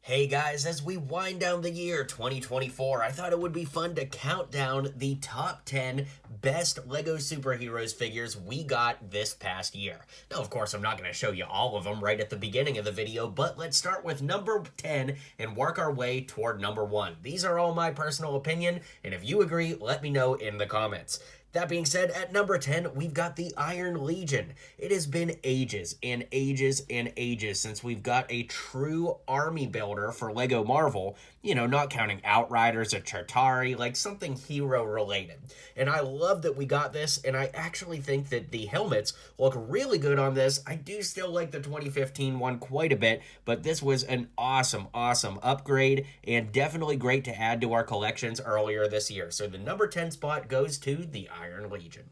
Hey guys, as we wind down the year 2024, I thought it would be fun to count down the top 10 best LEGO superheroes figures we got this past year. Now, of course, I'm not going to show you all of them right at the beginning of the video, but let's start with number 10 and work our way toward number 1. These are all my personal opinion, and if you agree, let me know in the comments. That being said, at number 10, we've got the Iron Legion. It has been ages and ages and ages since we've got a true army builder for LEGO Marvel, not counting Outriders or Chitauri, like something hero related. And I love that we got this, and I actually think that the helmets look really good on this. I do still like the 2015 one quite a bit, but this was an awesome upgrade, and definitely great to add to our collections earlier this year. So the number 10 spot goes to the Iron Legion.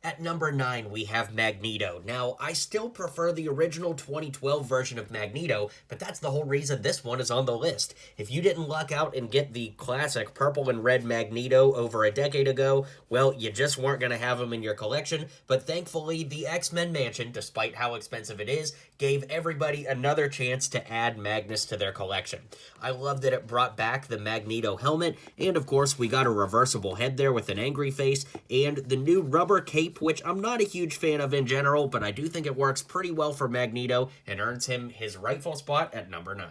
At number 9, we have Magneto. Now, I still prefer the original 2012 version of Magneto, but that's the whole reason this one is on the list. If you didn't luck out and get the classic purple and red Magneto over a decade ago, well, you just weren't going to have him in your collection, but thankfully, the X-Men Mansion, despite how expensive it is, gave everybody another chance to add Magnus to their collection. I love that it brought back the Magneto helmet, and of course, we got a reversible head there with an angry face, and the new rubber cape, which I'm not a huge fan of in general, but I do think it works pretty well for Magneto and earns him his rightful spot at number 9.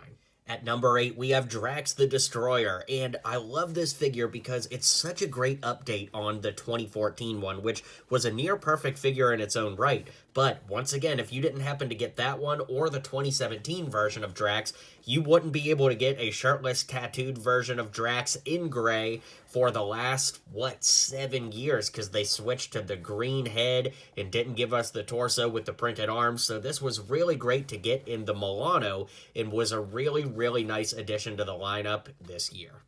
At number 8, we have Drax the Destroyer, and I love this figure because it's such a great update on the 2014 one, which was a near-perfect figure in its own right. But, once again, if you didn't happen to get that one or the 2017 version of Drax, you wouldn't be able to get a shirtless, tattooed version of Drax in gray for the last, 7 years, because they switched to the green head and didn't give us the torso with the printed arms, so this was really great to get in the Milano and was a really nice addition to the lineup this year.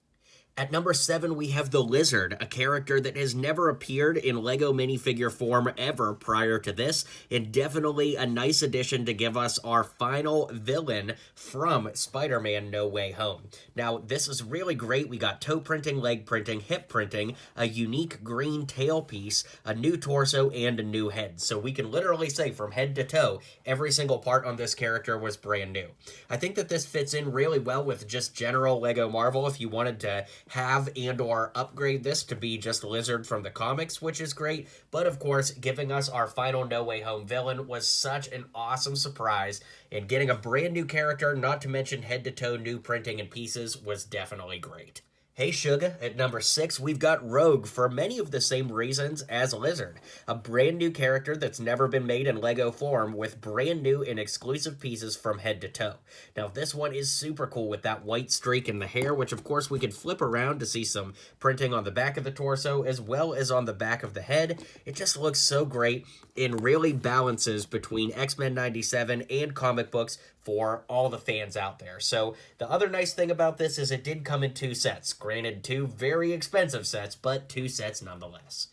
At number 7, we have the Lizard, a character that has never appeared in LEGO minifigure form ever prior to this, and definitely a nice addition to give us our final villain from Spider-Man No Way Home. Now, this is really great. We got toe printing, leg printing, hip printing, a unique green tail piece, a new torso, and a new head. So we can literally say from head to toe, every single part on this character was brand new. I think that this fits in really well with just general LEGO Marvel if you wanted to have and or upgrade this to be just Lizard from the comics, which is great, but of course giving us our final No Way Home villain was such an awesome surprise, and getting a brand new character, not to mention head to toe new printing and pieces, was definitely great. Hey Suga, at number 6, we've got Rogue for many of the same reasons as Lizard. A brand new character that's never been made in LEGO form with brand new and exclusive pieces from head to toe. Now this one is super cool with that white streak in the hair, which of course we could flip around to see some printing on the back of the torso as well as on the back of the head. It just looks so great and really balances between X-Men 97 and comic books for all the fans out there. So the other nice thing about this is it did come in 2 sets. Granted, 2 very expensive sets, but 2 sets nonetheless.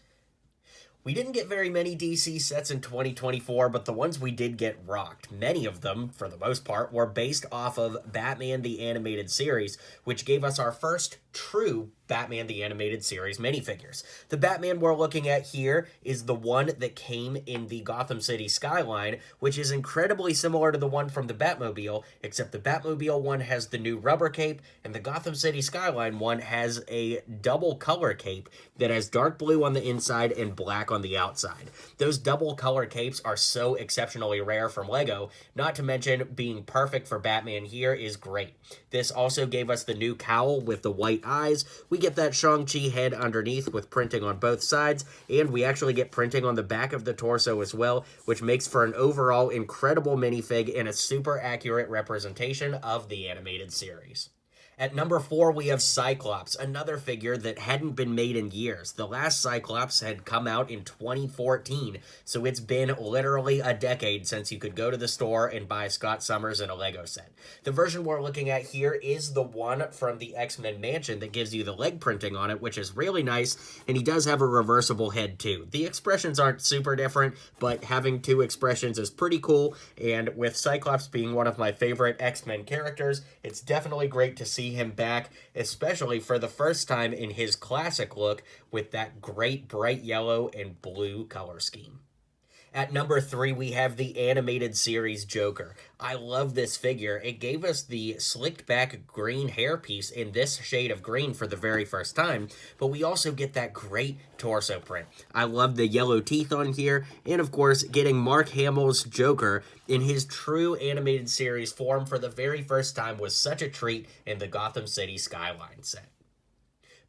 We didn't get very many DC sets in 2024, but the ones we did get rocked. Many of them, for the most part, were based off of Batman the Animated Series, which gave us our first true Batman the Animated Series minifigures. The Batman we're looking at here is the one that came in the Gotham City skyline, which is incredibly similar to the one from the Batmobile, except the Batmobile one has the new rubber cape, and the Gotham City skyline one has a double color cape that has dark blue on the inside and black on the outside. Those double color capes are so exceptionally rare from LEGO, not to mention being perfect for Batman here is great. This also gave us the new cowl with the white eyes. We get that Shang-Chi head underneath with printing on both sides, and we actually get printing on the back of the torso as well, which makes for an overall incredible minifig and a super accurate representation of the animated series. At number 4, we have Cyclops, another figure that hadn't been made in years. The last Cyclops had come out in 2014, so it's been literally a decade since you could go to the store and buy Scott Summers in a LEGO set. The version we're looking at here is the one from the X-Men Mansion that gives you the leg printing on it, which is really nice, and he does have a reversible head too. The expressions aren't super different, but having 2 expressions is pretty cool, and with Cyclops being one of my favorite X-Men characters, it's definitely great to see him back, especially for the first time in his classic look with that great bright yellow and blue color scheme. At number 3, we have the animated series Joker. I love this figure. It gave us the slicked back green hairpiece in this shade of green for the very first time, but we also get that great torso print. I love the yellow teeth on here, and of course, getting Mark Hamill's Joker in his true animated series form for the very first time was such a treat in the Gotham City Skyline set.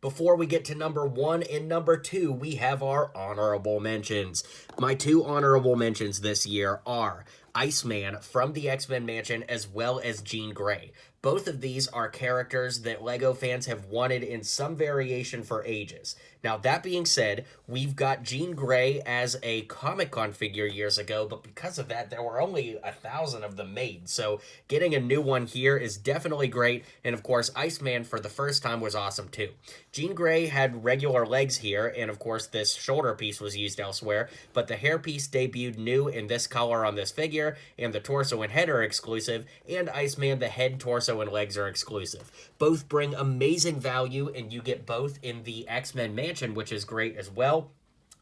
Before we get to number 1 and number 2, we have our honorable mentions. My 2 honorable mentions this year are Iceman from the X-Men Mansion as well as Jean Grey. Both of these are characters that LEGO fans have wanted in some variation for ages. Now, that being said, we've got Jean Grey as a Comic-Con figure years ago, but because of that, there were only 1,000 of them made. So getting a new one here is definitely great. And of course, Iceman for the first time was awesome too. Jean Grey had regular legs here, and of course, this shoulder piece was used elsewhere, but the hairpiece debuted new in this color on this figure, and the torso and head are exclusive, and Iceman, the head, torso, and legs are exclusive. Both bring amazing value, and you get both in the X-Men Mansion, which is great as well.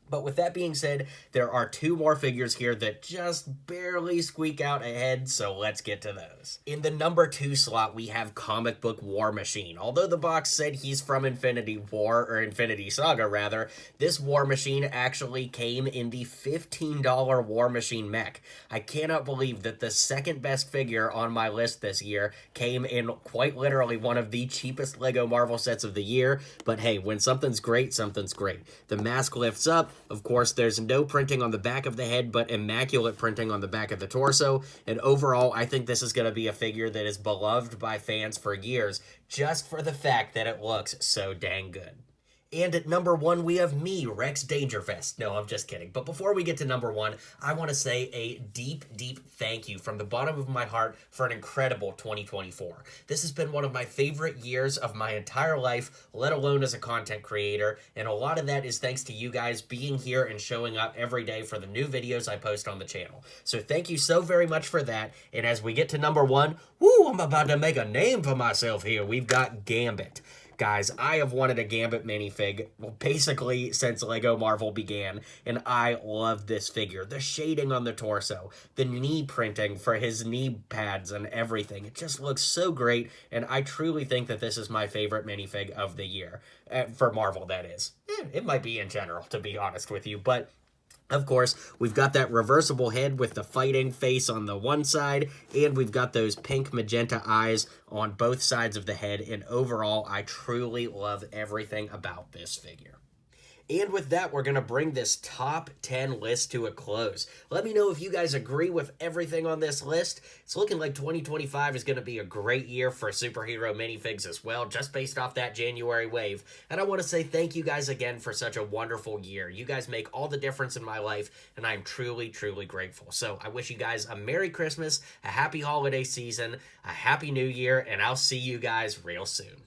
But with that being said, there are 2 more figures here that just barely squeak out ahead, so let's get to those. In the number 2 slot, we have Comic Book War Machine. Although the box said he's from Infinity War, or Infinity Saga rather, this War Machine actually came in the $15 War Machine mech. I cannot believe that the second best figure on my list this year came in quite literally one of the cheapest LEGO Marvel sets of the year, but hey, when something's great, something's great. The mask lifts up. Of course, there's no printing on the back of the head, but immaculate printing on the back of the torso. And overall, I think this is going to be a figure that is beloved by fans for years, just for the fact that it looks so dang good. And at number 1, we have me, Rex Dangerfest. No, I'm just kidding. But before we get to number 1, I want to say a deep, deep thank you from the bottom of my heart for an incredible 2024. This has been one of my favorite years of my entire life, let alone as a content creator. And a lot of that is thanks to you guys being here and showing up every day for the new videos I post on the channel. So thank you so very much for that. And as we get to number 1, woo, I'm about to make a name for myself here. We've got Gambit. Guys, I have wanted a Gambit minifig, well, basically since LEGO Marvel began, and I love this figure. The shading on the torso, the knee printing for his knee pads and everything. It just looks so great, and I truly think that this is my favorite minifig of the year. For Marvel, that is. It might be in general, to be honest with you, but of course, we've got that reversible head with the fighting face on the one side, and we've got those pink magenta eyes on both sides of the head, and overall, I truly love everything about this figure. And with that, we're going to bring this top 10 list to a close. Let me know if you guys agree with everything on this list. It's looking like 2025 is going to be a great year for superhero minifigs as well, just based off that January wave. And I want to say thank you guys again for such a wonderful year. You guys make all the difference in my life, and I'm truly, truly grateful. So I wish you guys a Merry Christmas, a happy holiday season, a Happy New Year, and I'll see you guys real soon.